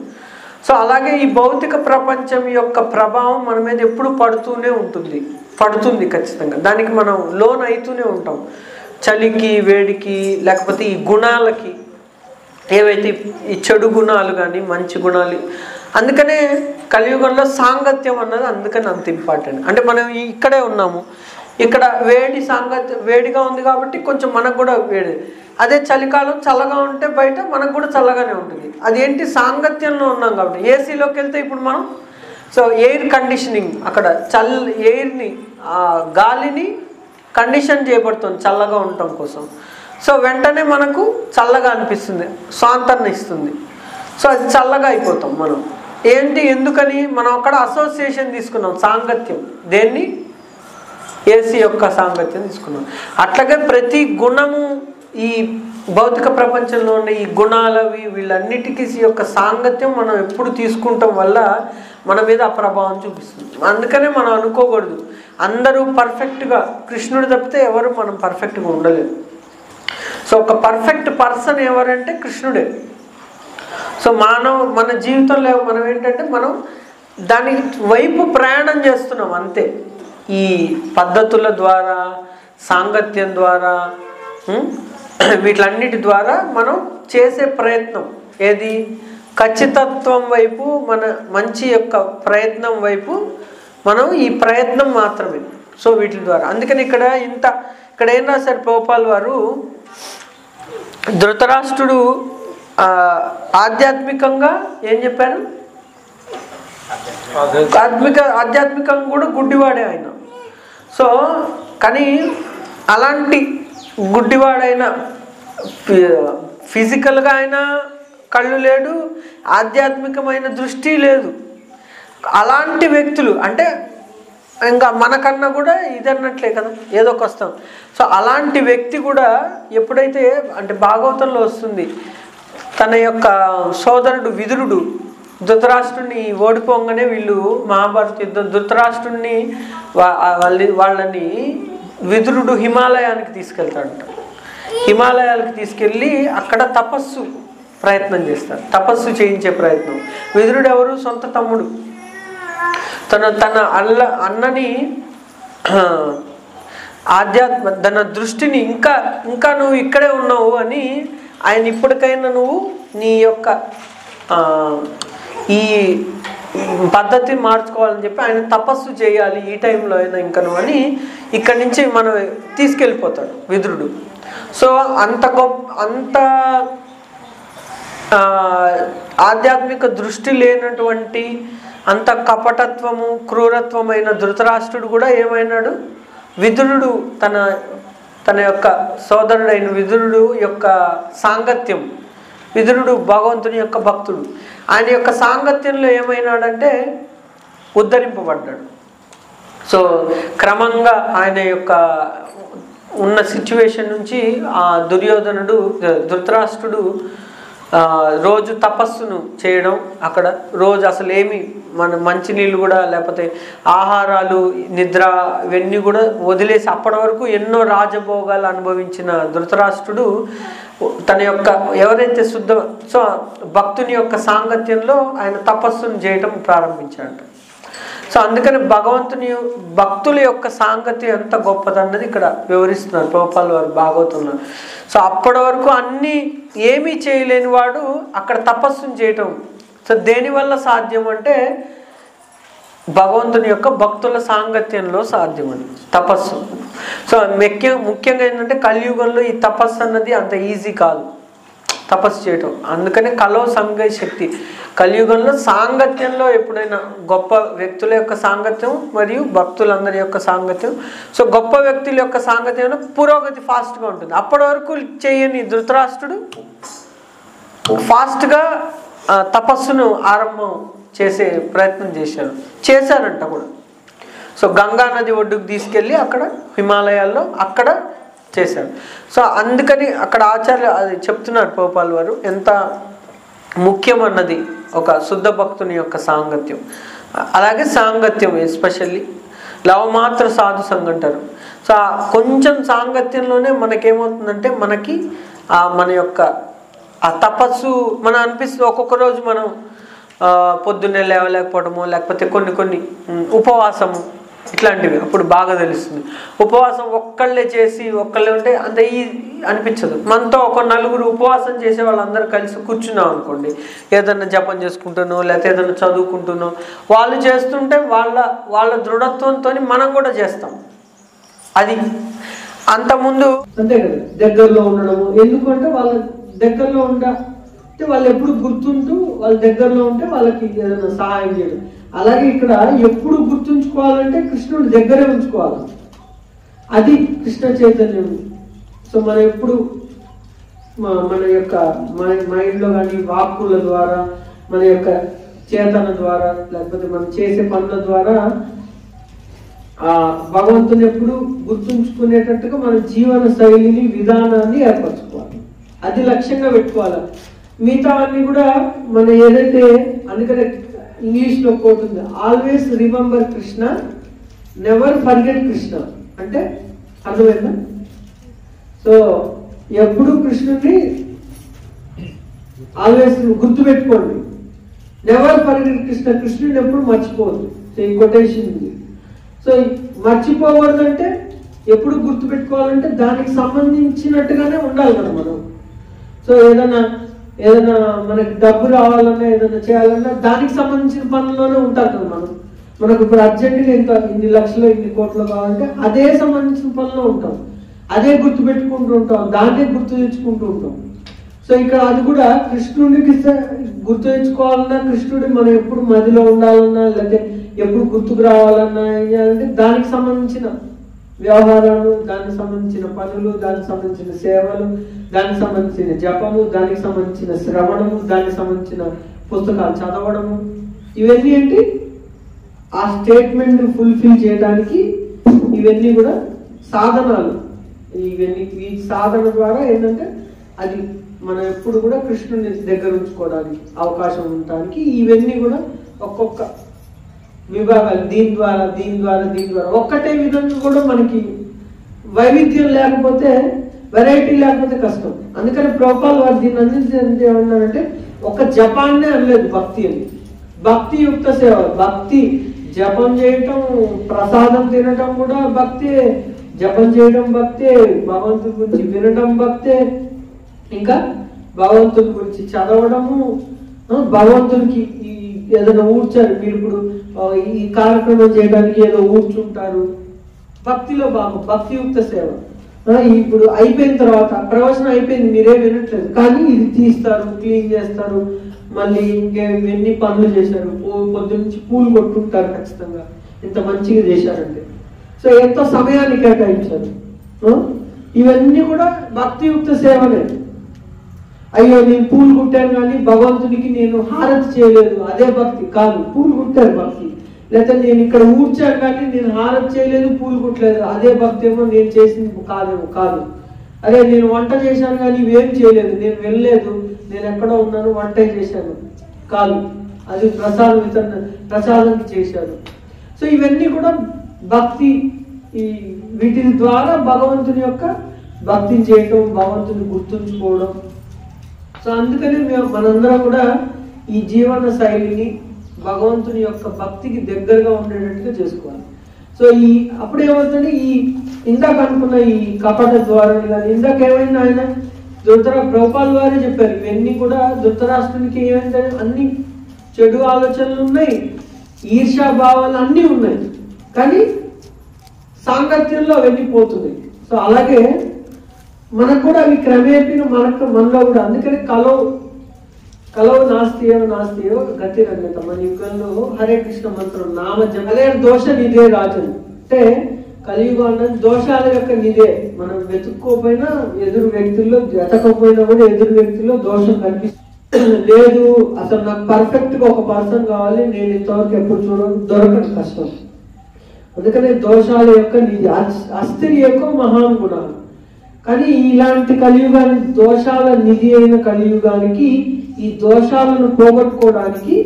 సో అలాగే ఈ భౌతిక ప్రపంచం యొక్క ప్రభావం మన మీద ఎప్పుడు పడుతుంది ఖచ్చితంగా. దానికి మనం లోన్ అవుతూనే ఉంటాం, చలికి వేడికి, లేకపోతే ఈ గుణాలకి, ఏవైతే ఈ చెడు గుణాలు కానీ మంచి గుణాలు. అందుకనే కలియుగంలో సాంగత్యం అన్నది అందుకని అంత ఇంపార్టెంట్. అంటే మనం ఇక్కడే ఉన్నాము, ఇక్కడ వేడిగా ఉంది కాబట్టి కొంచెం మనకు కూడా వేడి. అదే చలికాలం చల్లగా ఉంటే బయట మనకు కూడా చల్లగానే ఉంటుంది. అదేంటి సాంగత్యంలో ఉన్నాం కాబట్టి. ఏసీలోకి వెళ్తే ఇప్పుడు మనం సో ఎయిర్ కండిషనింగ్ అక్కడ ఎయిర్ని గాలిని కండిషన్ చేయబడుతుంది చల్లగా ఉండటం కోసం. సో వెంటనే మనకు చల్లగా అనిపిస్తుంది, స్వాంతరణ ఇస్తుంది. సో అది చల్లగా అయిపోతాం మనం. ఎందుకని మనం అక్కడ అసోసియేషన్ తీసుకున్నాం, సాంగత్యం. దేన్ని? ఏసీ యొక్క సాంగత్యం తీసుకున్నాం. అట్లాగే ప్రతి గుణము ఈ భౌతిక ప్రపంచంలో ఉన్న ఈ గుణాలవి వీళ్ళన్నిటికీ యొక్క సాంగత్యం మనం ఎప్పుడు తీసుకుంటాం వల్ల మన మీద ఆ ప్రభావం చూపిస్తుంది. అందుకనే మనం అనుకోకూడదు అందరూ పర్ఫెక్ట్గా, కృష్ణుడు తప్పితే ఎవరు మనం పర్ఫెక్ట్గా ఉండలేము. సో ఒక పర్ఫెక్ట్ పర్సన్ ఎవరంటే కృష్ణుడే. సో మన జీవితంలో మనం ఏంటంటే మనం దాని వైపు ప్రయాణం చేస్తున్నాం అంతే. ఈ పద్ధతుల ద్వారా, సాంగత్యం ద్వారా, వీటిలన్నిటి ద్వారా మనం చేసే ప్రయత్నం ఏది? ఖచ్చితత్వం వైపు, మన మంచి యొక్క ప్రయత్నం వైపు మనం ఈ ప్రయత్నం మాత్రమే. సో వీటి ద్వారా. అందుకని ఇక్కడ ఏం రాశారు ప్రభుపాల్ వారు, ధృతరాష్ట్రుడు ఆధ్యాత్మికంగా ఏం చెప్పారు? ఆధ్యాత్మికంగా కూడా గుడ్డివాడే ఆయన. సో కానీ అలాంటి గుడ్డివాడైన ఫిజికల్గా ఆయన కళ్ళు లేడు, ఆధ్యాత్మికమైన దృష్టి లేదు. అలాంటి వ్యక్తులు అంటే ఇంకా మనకన్నా కూడా ఇదన్నట్లే కదా, ఏదో కష్టం. సో అలాంటి వ్యక్తి కూడా ఎప్పుడైతే అంటే భాగవతంలో వస్తుంది, తన యొక్క సోదరుడు విదురుడు ధృతరాష్ట్రుడిని ఓడిపోగానే వీళ్ళు మహాభారత యుద్ధం ధృతరాష్ట్రుడిని వాళ్ళని విదురుడు హిమాలయానికి తీసుకెళ్తాడంట. హిమాలయాలకు తీసుకెళ్ళి అక్కడ ప్రయత్నం చేస్తారు, తపస్సు చేయించే ప్రయత్నం. విదురుడు ఎవరు? సొంత తమ్ముడు. తన అన్నని తన దృష్టిని ఇంకా నువ్వు ఇక్కడే ఉన్నావు అని ఆయన ఇప్పటికైనా నువ్వు నీ యొక్క ఈ పద్ధతి మార్చుకోవాలని చెప్పి ఆయన తపస్సు చేయాలి ఈ టైంలో అయినా ఇంకను అని ఇక్కడి నుంచి మనం తీసుకెళ్ళిపోతాడు విదురుడు. సో అంత ఆధ్యాత్మిక దృష్టి లేనటువంటి అంత కపటత్వము క్రూరత్వమైన ధృతరాష్ట్రుడు కూడా ఏమైనాడు, విదురుడు తన యొక్క సోదరుడైన విదురుడు యొక్క సాంగత్యం, విదురుడు భగవంతుని యొక్క భక్తుడు, ఆయన యొక్క సాంగత్యంలో ఏమైనాడంటే ఉద్ధరింపబడ్డాడు. సో క్రమంగా ఆయన యొక్క ఉన్న సిచ్యువేషన్ నుంచి ఆ ధృతరాష్ట్రుడు రోజు తపస్సును చేయడం, అక్కడ రోజు అసలు ఏమి మంచినీళ్ళు కూడా లేకపోతే ఆహారాలు నిద్ర ఇవన్నీ కూడా వదిలేసి అప్పటి వరకు ఎన్నో రాజభోగాలు అనుభవించిన ధృతరాష్ట్రుడు తన యొక్క ఎవరైతే సో భక్తుని యొక్క సాంగత్యంలో ఆయన తపస్సును చేయడం ప్రారంభించాడు. సో అందుకని భక్తుల యొక్క సాంగత్యం ఎంత గొప్పదన్నది ఇక్కడ వివరిస్తున్నారు ప్రభుపాల్ వారు భాగవతంలో. సో అప్పటి వరకు అన్నీ ఏమీ చేయలేని వాడు అక్కడ తపస్సును చేయటం. సో దేనివల్ల సాధ్యం అంటే భగవంతుని యొక్క భక్తుల సాంగత్యంలో సాధ్యం అని తపస్సు. సో ముఖ్యంగా ఏంటంటే కలియుగంలో ఈ తపస్సు అన్నది అంత ఈజీ కాదు తపస్సు చేయటం. అందుకనే కలో సంగ శక్తి కలియుగంలో సాంగత్యంలో ఎప్పుడైనా గొప్ప వ్యక్తుల యొక్క సాంగత్యం మరియు భక్తులందరి యొక్క సాంగత్యం. సో గొప్ప వ్యక్తుల యొక్క సాంగత్యంలో పురోగతి ఫాస్ట్గా ఉంటుంది. అప్పటి వరకు చేయని ధృతరాష్ట్రుడు ఫాస్ట్గా తపస్సును ఆరంభం చేసే ప్రయత్నం చేశారంట కూడా. సో గంగా నది ఒడ్డుకు తీసుకెళ్ళి అక్కడ హిమాలయాల్లో అక్కడ చేశారు. సో అందుకని అక్కడ ఆచార్య అది చెప్తున్నారు ప్రభుపాల్ వారు ఎంత ముఖ్యం అన్నది ఒక శుద్ధ భక్తుని యొక్క సాంగత్యం. అలాగే సాంగత్యం ఎస్పెషల్లీ లవమాత్ర సాధు సంఘం అంటారు. సో కొంచెం సాంగత్యంలోనే మనకేమవుతుందంటే మనకి మన యొక్క ఆ తపస్సు మనం అనిపిస్తుంది. ఒక్కొక్క రోజు మనం పొద్దున్నే లేవలేకపోవడము లేకపోతే కొన్ని ఉపవాసము ఇట్లాంటివి అప్పుడు బాగా తెలుస్తుంది. ఉపవాసం ఒక్కళ్ళే చేసి ఒక్కళ్ళే ఉంటే అంత అనిపించదు. మనతో ఒక నలుగురు ఉపవాసం చేసే వాళ్ళందరూ కలిసి కూర్చున్నాం అనుకోండి, ఏదన్నా జపం చేసుకుంటున్నాం లేకపోతే ఏదైనా చదువుకుంటున్నాం, వాళ్ళు చేస్తుంటే వాళ్ళ దృఢత్వంతో మనం కూడా చేస్తాం. అది అంతకుముందు అంతే కదా దగ్గరలో ఉండడము. ఎందుకంటే వాళ్ళ దగ్గరలో అంటే వాళ్ళు ఎప్పుడు గుర్తుంటూ వాళ్ళ దగ్గరలో ఉంటే వాళ్ళకి ఏదైనా సహాయం చేయడం. అలాగే ఇక్కడ ఎప్పుడు గుర్తుంచుకోవాలంటే కృష్ణుడి దగ్గరే ఉంచుకోవాలి. అది కృష్ణ చైతన్యం. సో మనం ఎప్పుడు మన యొక్క మైండ్లో కానీ వాక్కుల ద్వారా మన యొక్క చేతన ద్వారా లేకపోతే మనం చేసే పనుల ద్వారా భగవంతుని ఎప్పుడు గుర్తుంచుకునేటట్టుగా మన జీవన శైలిని విధానాన్ని ఏర్పరచుకోవాలి. అది లక్ష్యంగా పెట్టుకోవాలి. మిగతా అన్ని కూడా మన ఏదైతే అందుకనే ఇంగ్లీష్లో పోతుంది, always remember Krishna never forget Krishna అంటే అర్థమైందా? సో ఎప్పుడు కృష్ణుని ఆల్వేస్ గుర్తుపెట్టుకోండి, నెవర్ ఫర్గెట్ కృష్ణ, కృష్ణుని ఎప్పుడు మర్చిపోవద్దు. సో ఈ కొటేషన్ ఉంది. సో మర్చిపోకూడదు అంటే ఎప్పుడు గుర్తుపెట్టుకోవాలంటే దానికి సంబంధించినట్టుగానే ఉండాలి కదా మనం. సో ఏదైనా మనకి డబ్బు రావాలన్నా ఏదైనా చేయాలన్నా దానికి సంబంధించిన పనుల్లోనే ఉంటారు కదా మనం. మనకు ఇప్పుడు అర్జెంటుగా ఇన్ని లక్షలు ఇన్ని కోట్లు కావాలంటే అదే సంబంధించిన పనుల్లో ఉంటాం, అదే గుర్తు పెట్టుకుంటూ ఉంటాం, దాన్నే గుర్తు తెచ్చుకుంటూ ఉంటాం. సో ఇక్కడ అది కూడా కృష్ణుడికి గుర్తు తెచ్చుకోవాలన్నా కృష్ణుడి మనం ఎప్పుడు మదిలో ఉండాలన్నా లేకపోతే ఎప్పుడు గుర్తుకు రావాలన్నా ఏం చేయాలంటే దానికి సంబంధించిన వ్యవహారాలు, దానికి సంబంధించిన పనులు, దానికి సంబంధించిన సేవలు, దానికి సంబంధించిన జపము, దానికి సంబంధించిన శ్రవణము, దానికి సంబంధించిన పుస్తకాలు చదవడము, ఇవన్నీ ఏంటి ఆ స్టేట్మెంట్ ఫుల్ఫిల్ చేయడానికి ఇవన్నీ కూడా సాధనాలు. ఈ సాధన ద్వారా ఏంటంటే అది మనం ఎప్పుడు కూడా కృష్ణుని దగ్గర ఉంచుకోవడానికి అవకాశం ఉండడానికి ఇవన్నీ కూడా ఒక్కొక్క విభాగాలు దీని ద్వారా ఒక్కటే విధంగా కూడా మనకి వైవిధ్యం లేకపోతే వెరైటీ లేకపోతే కష్టం. అందుకని ప్రభుపాల్ వారు దీన్ని అందించేది ఏమన్నారంటే ఒక జపాన్నే అనలేదు భక్తి అని. భక్తి యుక్త సేవ, భక్తి జపం చేయటం ప్రసాదం తినటం కూడా భక్తే, జపం చేయడం భక్తే, భగవంతుడి గురించి వినడం భక్తే, ఇంకా భగవంతుడి గురించి చదవడము, భగవంతుడికి ఈ ఏదైనా ఊడ్చారు, మీరు ఇప్పుడు ఈ కార్యక్రమం చేయడానికి ఏదో ఊడ్చుంటారు, భక్తిలో భాగం, భక్తియుక్త సేవ. ఇప్పుడు అయిపోయిన తర్వాత ప్రవచనం అయిపోయింది, మీరేం వినట్లేదు, కానీ ఇది తీస్తారు, క్లీన్ చేస్తారు, మళ్ళీ ఇంకెన్ని పనులు చేశారు, పొద్దున్నుంచి పూలు కొట్టుకుంటారు ఖచ్చితంగా, ఇంత మంచిగా చేశారంటే. సో ఎంతో సమయాన్ని కేటాయించారు. ఇవన్నీ కూడా భక్తియుక్త సేవనే. అయ్యో నేను పూలు కుట్టాను కానీ భగవంతునికి నేను హారతి చేయలేదు, అదే భక్తి కాదు. పూలు కుట్టారు భక్తి. లేకపోతే నేను ఇక్కడ ఊడ్చాను కానీ నేను హారతి చేయలేదు, పూలు కుట్టలేదు, అదే భక్తి ఏమో నేను చేసింది కాదేమో కాదు. అరే నేను వంట చేశాను కానీ ఇవేం చేయలేదు, నేను వెళ్ళలేదు, నేను ఎక్కడో ఉన్నాను, వంట చేశాను కాదు, అది ప్రసాదం చేశాను. సో ఇవన్నీ కూడా భక్తి. వీటి ద్వారా భగవంతుని యొక్క భక్తిని చేయటం, భగవంతుని గుర్తుంచుకోవడం. సో అందుకని మనందరం కూడా ఈ జీవన శైలిని భగవంతుని యొక్క భక్తికి దగ్గరగా ఉండేటట్టుగా చేసుకోవాలి. సో అప్పుడు ఏమవుతుంది, ఇందాక అనుకున్న ఈ కపట ద్వారాలు కానీ, ఇందాక ఏమైంది ఆయన ప్రభుపాల్ వారే చెప్పారు, ఇవన్నీ కూడా ధృతరాష్ట్రునికి ఏమంటే అన్ని చెడు ఆలోచనలు ఉన్నాయి, ఈర్ష్యాభావాలు అన్నీ ఉన్నాయి, కానీ సాంగత్యంలో అవన్నీ పోతున్నాయి. సో అలాగే మనకు కూడా అవి క్రమేపీ మనలో కూడా. అందుకని కలవు నాస్తియో గతి రంగత. మన యుగంలో హరే కృష్ణ మంత్రం నామ జపలే దోష నిదే రాజన్. అంటే కలియుగం అన్నది దోషాల యొక్క నిదే. మనం వెతుక్కోపోయినా ఎదురు వ్యక్తుల్లో, వెతకపోయినా కూడా ఎదురు వ్యక్తుల్లో దోషం కనిపిస్తుంది. లేదు అసలు నాకు పర్ఫెక్ట్ గా ఒక పర్సన్ కావాలి, నేను ఇంతవరకు ఎప్పుడు దొరకడం కష్టం. అందుకనే దోషాల యొక్క నిధి, అస్థిరి యొక్క మహాన్ గుణాలు. కానీ ఇలాంటి కలియుగానికి, దోషాల నిధి అయిన కలియుగానికి, ఈ దోషాలను పోగొట్టుకోవడానికి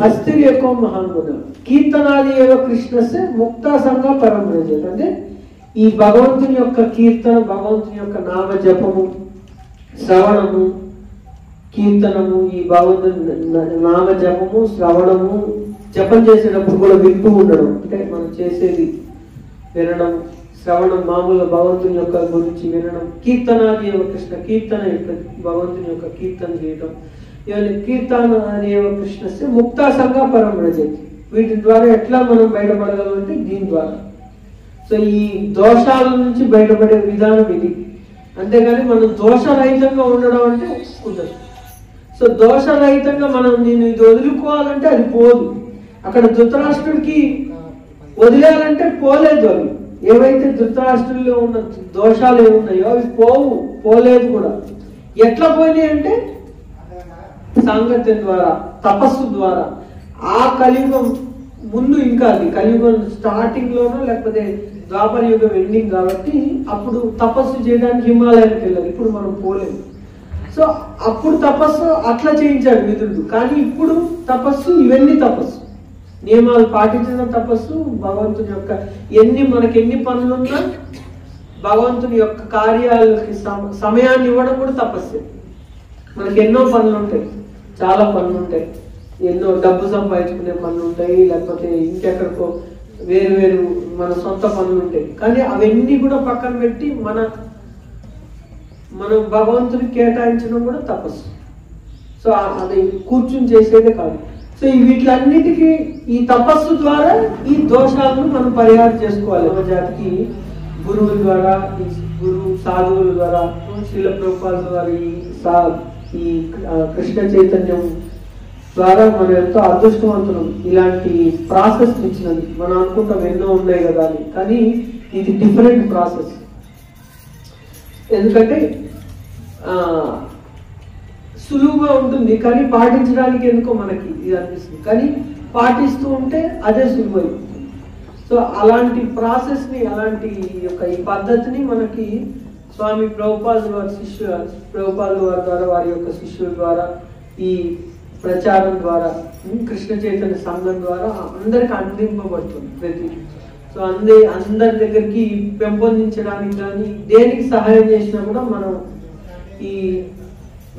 అస్థిరి యొక్క మహాన్ గుణాలు. కీర్తనాది ఏవ కృష్ణస్య ముక్తా సంఘ పరమరజత. అంటే ఈ భగవంతుని యొక్క కీర్తన, భగవంతుని యొక్క నామ జపము, శ్రవణము, కీర్తనము, ఈ భగవంతుని నామ జపము, శ్రవణము, జపం చేసేటప్పుడు కూడా వింటూ ఉండడం, అంటే మనం చేసేది వినడం, శ్రవణం మామూలుగా భగవంతుని యొక్క గురించి వినడం, కీర్తనాది ఏవ కృష్ణ, కీర్తన యొక్క భగవంతుని యొక్క కీర్తన చేయడం, ఇవన్నీ కీర్తనాది ఏవ కృష్ణస్య ముక్తా సంఘ పరమరజతి. వీటి ద్వారా ఎట్లా మనం బయటపడగలం అంటే దీని ద్వారా. సో ఈ దోషాల నుంచి బయటపడే విధానం ఇది. అంతేగాని మనం దోషరహితంగా ఉండడం అంటే కుదరదు. సో దోషరహితంగా మనం నేను ఇది వదులుకోవాలంటే అది పోదు. అక్కడ ధృతరాష్ట్రుడికి వదిలేయాలంటే పోలేదు. అవి ఏవైతే ధృతరాష్ట్రుల్లో ఉన్న దోషాలు ఏమున్నాయో అవి పోలేదు కూడా. ఎట్లా పోయినాయి అంటే సాంగత్యం ద్వారా, తపస్సు ద్వారా. ఆ కలియుగం ముందు ఇంకా అది కలియుగం స్టార్టింగ్ లోనో లేకపోతే ద్వాపర యుగం ఎండింగ్ కాబట్టి అప్పుడు తపస్సు చేయడానికి హిమాలయానికి వెళ్ళాలి. ఇప్పుడు మనం పోలేము. సో అప్పుడు తపస్సు అట్లా చేయించాడు విదురుడు. కానీ ఇప్పుడు తపస్సు ఇవన్నీ తపస్సు, నియమాలు పాటించడం తపస్సు. భగవంతుని యొక్క మనకి ఎన్ని పనులున్నా భగవంతుని యొక్క కార్యాలకి సమయాన్ని ఇవ్వడం కూడా తపస్సే. మనకి ఎన్నో పనులు ఉంటాయి, చాలా పనులు ఉంటాయి, ఎన్నో డబ్బు సంపాదించుకునే పనులు ఉంటాయి, లేకపోతే ఇంకెక్కడికో వేరు మన సొంత పనులు ఉంటాయి. కానీ అవన్నీ కూడా పక్కన పెట్టి మనం భగవంతునికి కేటాయించడం కూడా తపస్సు. సో అది కూర్చుని చేసేదే కాదు. సో వీటిలన్నిటికీ ఈ తపస్సు ద్వారా ఈ దోషాలను మనం పరిహారం చేసుకోవాలి. జాతికి గురువుల ద్వారా, గురువు సాధువుల ద్వారా, శ్రీల ప్రభుపాద ద్వారా, ఈ కృష్ణ చైతన్యం ద్వారా మనం ఎంతో అదృష్టవంతులం. ఇలాంటి ప్రాసెస్ ఇచ్చినది. మనం అనుకుంటాం ఎన్నో ఉన్నాయి కదా అని, కానీ ఇది డిఫరెంట్ ప్రాసెస్. ఎందుకంటే సులువుగా ఉంటుంది, కానీ పాటించడానికి ఎందుకో మనకి ఇది అనిపిస్తుంది. కానీ పాటిస్తూ ఉంటే అదే సులువు అయిపోతుంది. సో అలాంటి ప్రాసెస్ ని, అలాంటి యొక్క ఈ పద్ధతిని మనకి స్వామి ప్రభుపాద వారి ద్వారా, వారి యొక్క శిష్యుల ద్వారా, ఈ ప్రచారం ద్వారా, కృష్ణ చైతన్య సంఘం ద్వారా అందరికి అందింపబడుతుంది ప్రతి. సో అందరి దగ్గరికి పెంపొందించడానికి కానీ దేనికి సహాయం చేసినా కూడా మనం ఈ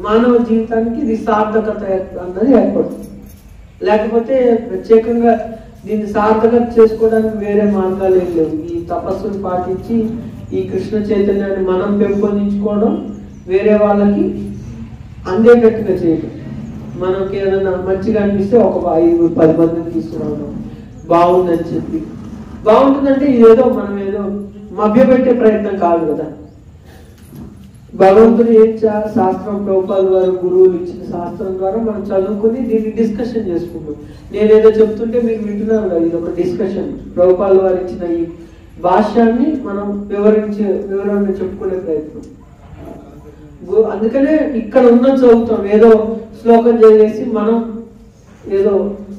మానవ జీవితానికి ఇది సార్థకత అన్నది ఏర్పడుతుంది. లేకపోతే ప్రత్యేకంగా దీన్ని సార్థకత చేసుకోవడానికి వేరే మార్గాలు ఏం లేవు. ఈ తపస్సును పాటించి ఈ కృష్ణ చైతన్యాన్ని మనం పెంపొందించుకోవడం, వేరే వాళ్ళకి అందేటట్టుగా చేయడం, మనకి ఏదైనా మంచిగా అనిపిస్తే ఒక 5-10 మందిని తీసుకురావడం బాగుందని చెప్పి. బాగుంటుందంటే ఏదో మనం ఏదో మభ్యపెట్టే ప్రయత్నం కాదు కదా. భగవంతుడు ఏం శాస్త్రం ప్రభుపాద వారు గురువులు ఇచ్చిన శాస్త్రం ద్వారా మనం చదువుకుని దీన్ని డిస్కషన్ చేసుకుంటాం. నేనేదో చెప్తుంటే మీరు వింటున్నారు కదా, ఇది ఒక డిస్కషన్. ప్రభుపాద వారు ఇచ్చిన ఈ భాష్యాన్ని మనం వివరణ చెప్పుకునే ప్రయత్నం. అందుకనే ఇక్కడ ఉన్న చదువుతాం, ఏదో శ్లోకం చదివేసి మనం ఏదో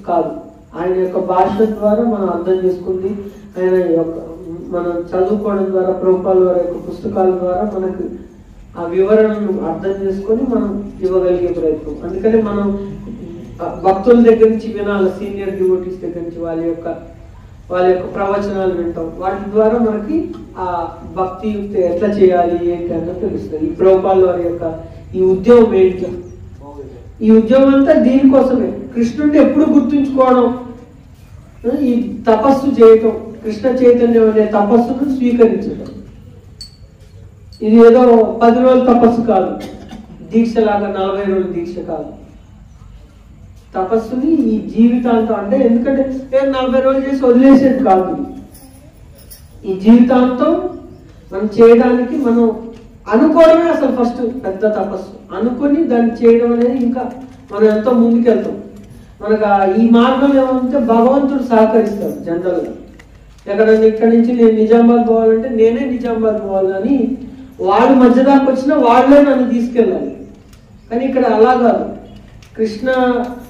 కాదు. ఆయన యొక్క భాష ద్వారా మనం అర్థం చేసుకుంది, ఆయన యొక్క మనం చదువుకోవడం ద్వారా, ప్రభుపాద వారి యొక్క పుస్తకాల ద్వారా మనకు ఆ వివరణను అర్థం చేసుకొని మనం ఇవ్వగలిగే ప్రయత్నం. అందుకని మనం భక్తుల దగ్గర నుంచి వినాలి, సీనియర్ డివోటీస్ దగ్గర నుంచి వాళ్ళ యొక్క ప్రవచనాలు వింటాం. వాటి ద్వారా మనకి ఆ భక్తి యుక్తి ఎట్లా చేయాలి ఏంటి అన్నది తెలుస్తుంది. ఈ ప్రభుపాద వారి యొక్క ఈ ఉద్యమం ఏంటి, ఈ ఉద్యమం అంతా దీనికోసమే. కృష్ణుడిని ఎప్పుడు గుర్తుంచుకోవడం, ఈ తపస్సు చేయటం, కృష్ణ చైతన్యం అనే తపస్సును స్వీకరించడం. ఇది ఏదో 10 రోజుల తపస్సు కాదు, దీక్షలాగా 40 రోజుల దీక్ష కాదు. తపస్సుని ఈ జీవితాంతం, అంటే ఎందుకంటే 40 రోజులు చేసి వదిలేసేది కాదు. ఈ జీవితాంతం మనం చేయడానికి మనం అనుకోవడమే అసలు ఫస్ట్ పెద్ద తపస్సు. అనుకొని దాన్ని చేయడం అనేది ఇంకా మనం ఎంతో ముందుకెళ్తాం. మనకు ఈ మార్గం ఏమంటే భగవంతుడు సహకరిస్తాడు. జనరల్గా ఎక్కడైనా ఇక్కడి నుంచి నేను నిజామాబాద్ పోవాలంటే నేనే నిజామాబాద్ పోవాలి, కానీ వాళ్ళు మధ్య దాకా వచ్చినా వాళ్ళే నన్ను తీసుకెళ్ళాలి. కానీ ఇక్కడ అలా కాదు.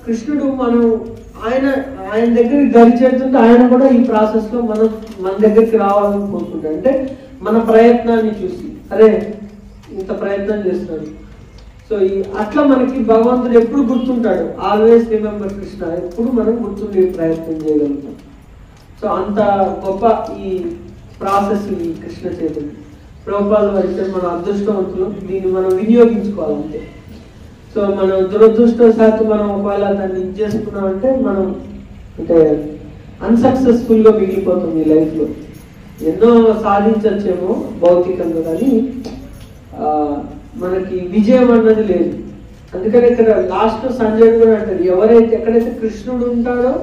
కృష్ణుడు మనం ఆయన దగ్గరికి దరి చేస్తుంటే ఆయన కూడా ఈ ప్రాసెస్ లో మన దగ్గరికి రావాలని కోరుకుంటాడు. అంటే మన ప్రయత్నాన్ని చూసి, అరే ఇంత ప్రయత్నం చేస్తున్నాడు. సో అట్లా మనకి భగవంతుడు ఎప్పుడు గుర్తుంటాడు. ఆల్వేస్ రిమెంబర్ కృష్ణ, ఎప్పుడు మనం గుర్తుండే ప్రయత్నం చేయగలుగుతాం. సో అంత గొప్ప ఈ ప్రాసెస్ ఈ కృష్ణ చైతన్యం. ప్రభుపాద వారి మన అదృష్టవంతులు, దీన్ని మనం వినియోగించుకోవాలంటే. సో మనం దురదృష్టవశాత్తు మనం ఒకవేళ దాన్ని ఇది చేసుకున్నామంటే మనం అంటే అన్సక్సెస్ఫుల్ గా మిగిలిపోతుంది ఈ లైఫ్ లో. ఎన్నో సాధించచ్చేమో భౌతికంగా, కానీ మనకి విజయం అన్నది లేదు. అందుకని ఇక్కడ లాస్ట్ సంజయుడు కూడా అంటారు, ఎక్కడైతే కృష్ణుడు ఉంటాడో,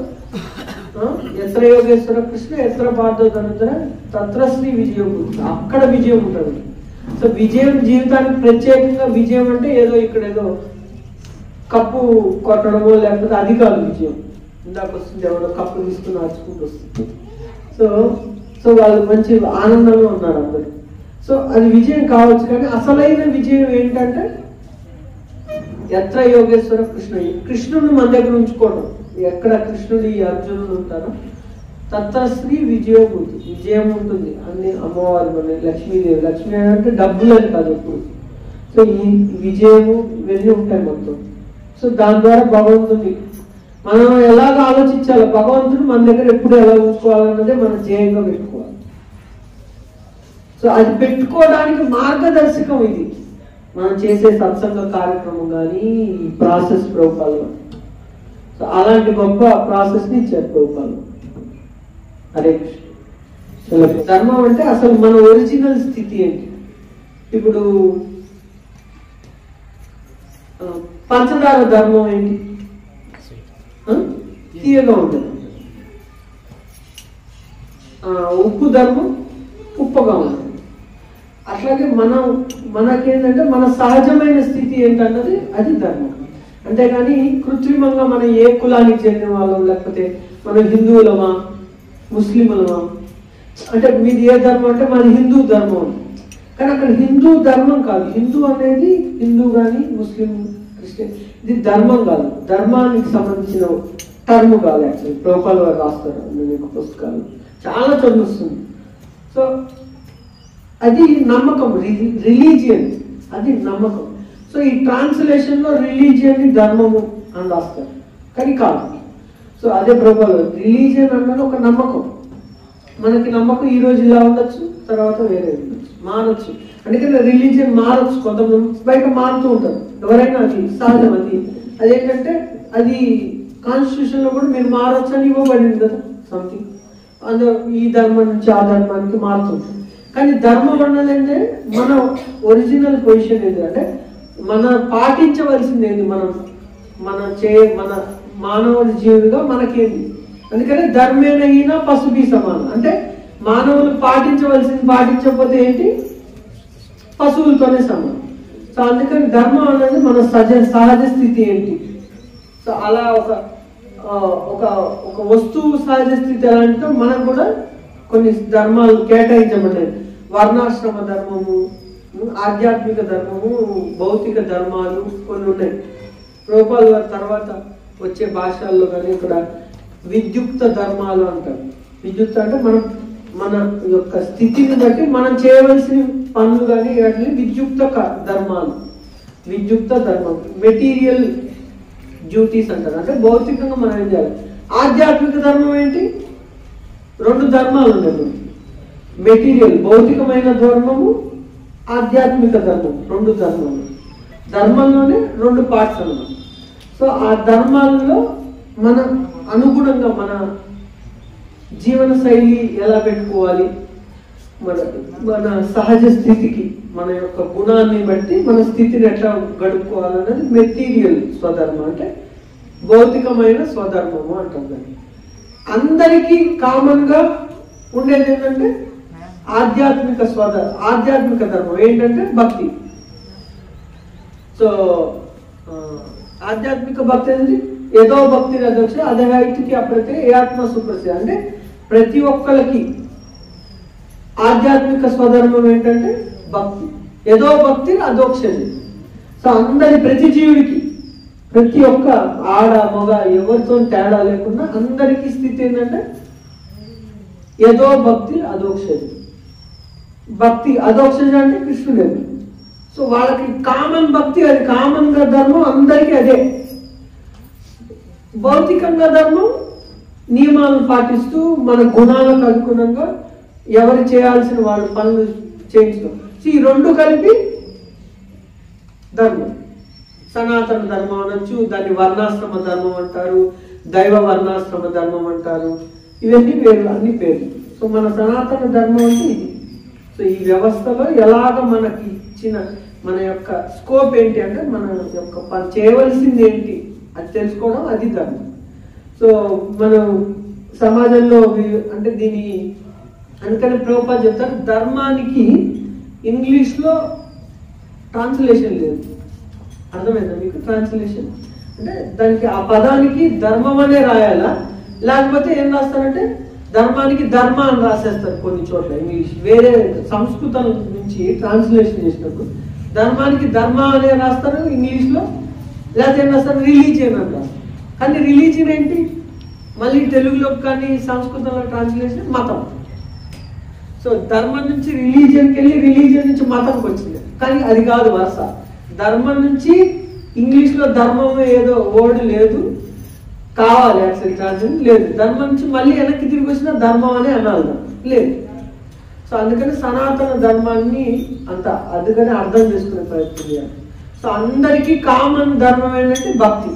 ఎత్ర యోగేశ్వర కృష్ణ ఎత్ర పార్థోధనుద్ర తత్ర శ్రీ విజయం, అక్కడ విజయం ఉంటుంది. సో విజయం జీవితానికి ప్రత్యేకంగా విజయం అంటే ఏదో ఇక్కడ ఏదో కప్పు కొట్టడమో లేకపోతే అది కాదు విజయం. ఇందాక వస్తుంది ఎవరో కప్పు తీసుకుని నడుచుకుంటూ వస్తుంది. సో వాళ్ళు మంచి ఆనందంగా ఉన్నారు అందరు. సో అది విజయం కావచ్చు, కానీ అసలైన విజయం ఏంటంటే ఎత్ర యోగేశ్వర కృష్ణుడిని మన దగ్గర ఉంచుకోవడం. ఎక్కడ కృష్ణుడి అర్జునుడు ఉంటారో తత్వశ్రీ విజయభూతి, విజయం ఉంటుంది. అన్ని అమ్మవారు మన లక్ష్మీదేవి, లక్ష్మీ అంటే డబ్బులు అని కాదు ఎప్పుడు. సో ఈ విజయము ఇవన్నీ ఉంటాయి మొత్తం. సో దాని ద్వారా భగవంతుడిని మనం ఎలాగ ఆలోచించాలి, భగవంతుడు మన దగ్గర ఎప్పుడు ఎలా ఉంచుకోవాలన్నదే మనం ధ్యేయంగా పెట్టుకోవాలి. సో అది పెట్టుకోవడానికి మార్గదర్శకం ఇది మనం చేసే సత్సంగ కార్యక్రమం కానీ ఈ ప్రాసెస్ ప్రభుపాలు. సో అలాంటి గొప్ప ప్రాసెస్ ని ఇచ్చారు ప్రభుపాలు. అరే ధర్మం అంటే అసలు మన ఒరిజినల్ స్థితి ఏంటి? ఇప్పుడు పంచదార ధర్మం ఏంటి? తీయగా ఉంటుంది. ఉప్పు ధర్మం ఉప్పగా ఉంటుంది. అట్లాగే మనకేంటంటే మన సహజమైన స్థితి ఏంటన్నది అది ధర్మం. అంతేగాని కృత్రిమంగా మనం ఏ కులానికి చెందిన వాళ్ళం, లేకపోతే మనం హిందువులమా ముస్లింలమా అంటే మీది ఏ ధర్మం అంటే మన హిందూ ధర్మం. కానీ అక్కడ హిందూ ధర్మం కాదు. హిందూ అనేది హిందూ కానీ ముస్లిం క్రిస్టియన్ ఇది ధర్మం కాదు. ధర్మానికి సంబంధించిన టర్మ్ కాదు. యాక్చువల్లీ ప్రభుపాల్ వారు రాస్తారు మీకు పుస్తకాలు చాలా చదువుతుంది. సో అది నమ్మకం, రిలీజియన్ అది నమ్మకం. సో ఈ ట్రాన్స్లేషన్ లో రిలీజియన్ ని ధర్మము అని రాస్తారు, కానీ కాదు. సో అదే ప్రభుపాల్ రిలీజియన్ అన్నది ఒక నమ్మకం. మనకి నమ్మకం ఈ రోజు ఇలా ఉండొచ్చు, తర్వాత వేరే ఉండొచ్చు, మారచ్చు. అందుకని రిలీజియన్ మారచ్చు. కొంతమంది బయట మారుతూ ఉంటారు, ఎవరైనా అది సహజం. అదేంటంటే అది కాన్స్టిట్యూషన్ లో కూడా మీరు మారచ్చు అని ఇవ్వబడింది కదా సంథింగ్. అందులో ఈ ధర్మం నుంచి ఆ ధర్మానికి మారుతుంటాం. కానీ ధర్మం అన్నదంటే మన ఒరిజినల్ పొజిషన్ ఏంటి అంటే మనం పాటించవలసింది ఏంటి, మనం మన మానవుడి జీవులుగా మనకేంటి. అందుకని ధర్మేణ పశుభి సమానం, అంటే మానవులు పాటించవలసింది పాటించకపోతే ఏంటి, పశువులతోనే సమానం. సో అందుకని ధర్మం అనేది మన సహజ స్థితి ఏంటి. సో అలా ఒక వస్తువు సహజ స్థితి ఎలా అంటే మనకు కూడా కొన్ని ధర్మాలు కేటాయించబడ్డాయి. వర్ణాశ్రమ ధర్మము, ఆధ్యాత్మిక ధర్మము, భౌతిక ధర్మాలు కొన్ని ఉన్నాయి. రూపాల తర్వాత వచ్చే భాషల్లో కానీ ఇక్కడ విద్యుక్త ధర్మాలు అంటారు. విద్యుక్త అంటే మన యొక్క స్థితిని బట్టి మనం చేయవలసిన పనులు కానీ వాటిని విద్యుక్త ధర్మాలు. విద్యుక్త ధర్మం మెటీరియల్ డ్యూటీస్ అంటారు, అంటే భౌతికంగా మనం ఏం చేయాలి. ఆధ్యాత్మిక ధర్మం ఏంటి, రెండు ధర్మాలు ఉన్నాయి. మెటీరియల్ భౌతికమైన ధర్మము, ఆధ్యాత్మిక ధర్మం, రెండు ధర్మాలు. ధర్మంలోనే రెండు పార్ట్స్ అన్నమాట. సో ఆ ధర్మాలలో మన అనుగుణంగా మన జీవన శైలి ఎలా పెట్టుకోవాలి, మన సహజ స్థితికి మన యొక్క గుణాన్ని బట్టి మన స్థితిని ఎట్లా గడుపుకోవాలన్నది మెటీరియల్ స్వధర్మం, అంటే భౌతికమైన స్వధర్మము అంటాం. దాన్ని అందరికీ కామన్ గా ఉండేది ఏంటంటే ఆధ్యాత్మిక ధర్మం ఏంటంటే భక్తి. సో ఆధ్యాత్మిక భక్తి అనేది ఏదో భక్తి అధ్యక్ష అధైతికి అప్పుడైతే ఏ ఆత్మ సుప్రసిద్ధి, అంటే ప్రతి ఒక్కరికి ఆధ్యాత్మిక స్వధర్మం ఏంటంటే భక్తి. ఏదో భక్తి అధోక్షది. సో ప్రతి జీవుడికి, ప్రతి ఒక్క ఆడ మగ ఎవరితో తేడా లేకుండా అందరికీ స్థితి ఏంటంటే ఏదో భక్తి అధోక్షది. భక్తి అధోక్షది అంటే కృష్ణుడే. సో వాళ్ళకి కామన్ భక్తి, అది కామన్ గా ధర్మం అందరికీ అదే. భౌతికంగా ధర్మం నియమాలను పాటిస్తూ మన గుణాలకు అనుగుణంగా ఎవరు చేయాల్సిన వాళ్ళ పనులు చేయించడం. ఈ రెండు కలిపి ధర్మం. సనాతన ధర్మం అనొచ్చు, దాన్ని వర్ణాశ్రమ ధర్మం అంటారు, దైవ వర్ణాశ్రమ ధర్మం అంటారు. ఇవన్నీ వేరు, అన్ని పేర్లు. సో మన సనాతన ధర్మం అంటే ఇది. సో ఈ వ్యవస్థలో ఎలాగ మనకి ఇచ్చిన మన యొక్క స్కోప్ ఏంటి అంటే మన యొక్క చేయవలసింది ఏంటి అది తెలుసుకోవడం, అది ధర్మం. సో మనం సమాజంలో అంటే దీని అందుకని ప్రభుపాద చెప్తారు, ధర్మానికి ఇంగ్లీష్లో ట్రాన్స్లేషన్ లేదు. అర్థమైందా మీకు? ట్రాన్స్లేషన్ అంటే దానికి ఆ పదానికి ధర్మం అనే రాయాలా, లేకపోతే ఏం రాస్తారంటే ధర్మానికి ధర్మ అని రాసేస్తారు కొన్ని చోట్ల. ఇంగ్లీష్ వేరే సంస్కృతం నుంచి ట్రాన్స్లేషన్ చేసినప్పుడు ధర్మానికి ధర్మ అనే రాస్తారు ఇంగ్లీష్లో, లేకపోతే ఏం రాస్తారు రిలీజియన్ అని రాస్తారు. కానీ రిలీజియన్ ఏంటి, మళ్ళీ తెలుగులో కానీ సంస్కృతంలో ట్రాన్స్లేషన్ మతం. సో ధర్మం నుంచి రిలీజియన్కి వెళ్ళి రిలీజియన్ నుంచి మతంకి వచ్చింది, కానీ అది కాదు వరుస. ధర్మం నుంచి ఇంగ్లీష్లో ధర్మం ఏదో వర్డ్ లేదు, కావాలి యాక్చువల్ ట్రాన్స్లేషన్ లేదు. ధర్మం నుంచి మళ్ళీ వెనక్కి తిరిగి వచ్చిన ధర్మం అనే అనాలి లేదు. సో అందుకని సనాతన ధర్మాన్ని అంత అందుకని అర్థం చేసుకునే ప్రయత్నం చేయాలి. సో అందరికీ కామన్ ధర్మం ఏంటంటే భక్తి.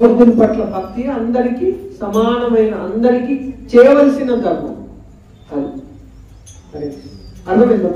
బుద్ధుని పట్ల భక్తి అందరికీ సమానమైన, అందరికీ చేయవలసిన ధర్మం. అది అర్థమైందా?